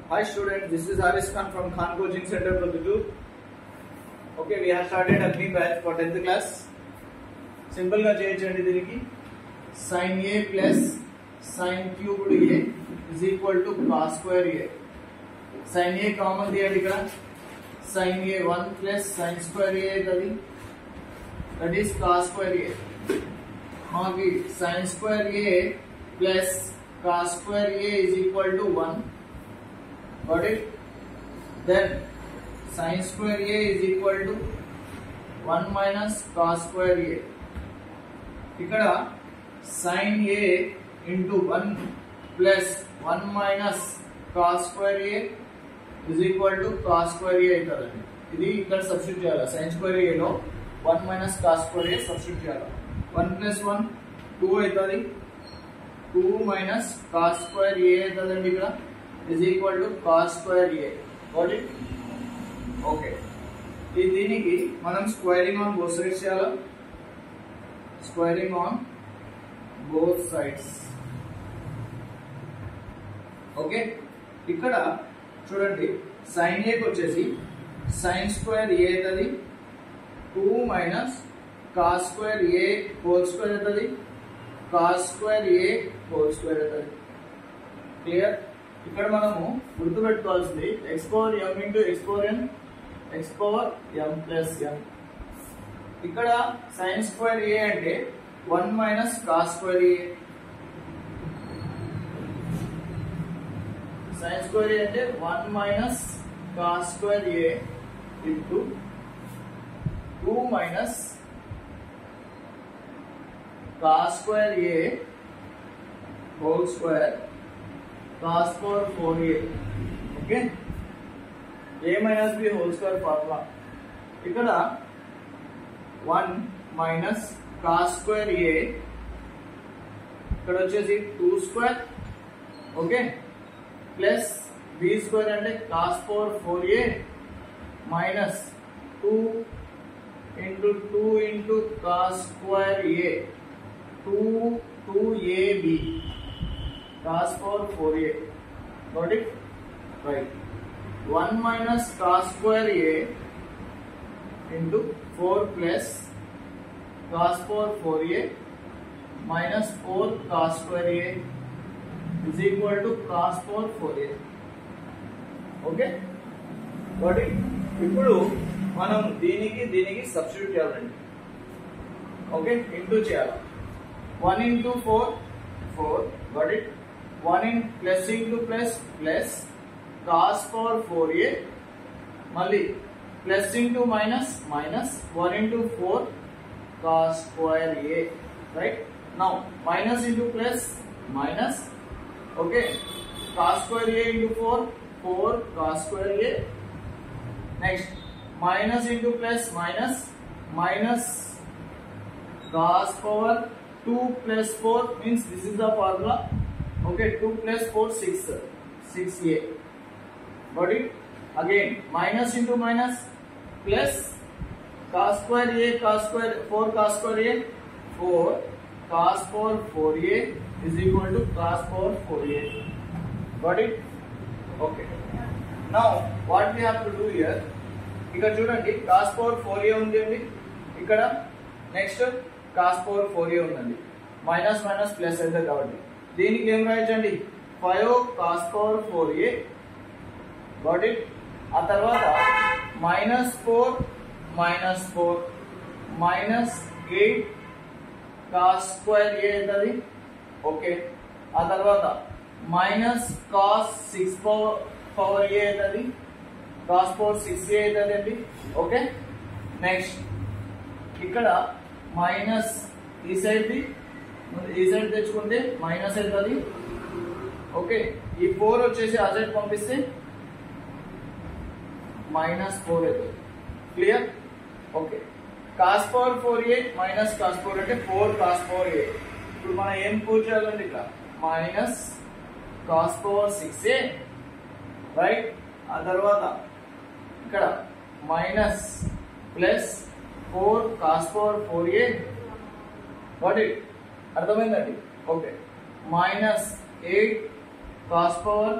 Hi students, this is Haris Khan from Khan Coaching Center, Produttur. Okay, we have started a new batch for 10th class. Simple ga cheyachandi diniki sin a plus sin cubed a is equal to cos square a. Sin a common tiyandi ikkada sin a 1 plus sin square a aitadi, that is cos square a. Maki sin square a plus cos square a is equal to 1. Got it? Then sin square a is equal to 1 minus cos square a. Ikkada sin a into 1 plus 1 minus cos square a is equal to cos square a aitadandi. Idi ikkada substitute cheyala. Sin square a lo 1 minus cos square a substitute cheyala. 1 plus 1 2 aitadi. 2 minus cos square a aitadandi ikkada is equal to cos square a. Got it? Okay. దీనికి మనం squaring on both sides చేయాలి. Squaring on both sides. Okay, ఇక్కడ చూడండి sin a కి వచ్చేసి sin square a అవుతుంది, 2 minus cos square a whole square అవుతుంది, cos square a whole square అవుతుంది. క్లియర్? ఇక్కడ మనము గుర్తుపెట్టుకోవాల్సింది x power m into x power n, x power m plus n. ఇక్కడ sin స్క్వేర్ a అంటే 1 minus cos square a. sin square a అంటే 1 minus cos square a into 2 minus cos square a whole square cos power 4a. Okay, a minus b whole square formula. ఇక్కడ 1 minus cos square a, ఇక్కడ వచ్చేసి 2 square, okay, plus b square అంటే cos power 4a minus 2 into 2 into cos square a 2ab cos power 4a. Got it? Right. 1 minus cos square a into 4 plus cos power 4a minus 4 cos square a is equal to cos power 4a. Okay? Got it? ఇప్పుడు మనం దీనికి substitute చేయాలండి. Okay, into చేయాలి. 1 into 4 4. Got it? 1 in plus into plus plus cos power 4a, మళ్ళీ plus into minus minus 1 into 4 cos square a. Right? Now minus into plus minus, okay, cos square a into 4 4 cos square a. Next minus into plus minus minus cos power 2 plus 4 means this is the formula. Okay, 2 plus 4 6a. Got it? Again minus into minus plus cos square a cos square 4 cos square a 4 cos power 4a is equal to cos power 4a. Got it? Okay. Now what we have to do here, ఇక్కడ చూడండి cos power 4a ఉంది అండి, ఇక్కడ next cos power 4a ఉందండి, minus minus plus అయితే కాబట్టి దీనికి ఏం రాయొచ్చండి 5 cos power 4a. Got it? ఆ తర్వాత minus 4 minus 8 cos square a అవుతుంది. ఓకే, ఆ తర్వాత మైనస్ cos 6 పవర్ a అవుతుంది, cos పవర్ 6a అవుతుంది అండి. ఓకే, నెక్స్ట్ ఇక్కడ మైనస్ ఈ సైడ్ తెచ్చుకుంటే మైనస్ అవుతుంది. ఓకే, ఈ 4 వచ్చేసి ఆ సైడ్ పంపిస్తే మైనస్ 4 అవుతుంది. Clear? Okay, cos power 4a minus cos power అంటే 4 కాస్ పవర్ a. ఇప్పుడు మనం ఏం ప్రూవ్ చేయాలండి, ఇక్కడ minus cos power 6a, right? ఆ తర్వాత ఇక్కడ minus plus 4 cos power 4a. What it? అర్థమైందండి? Okay, minus 8 cos power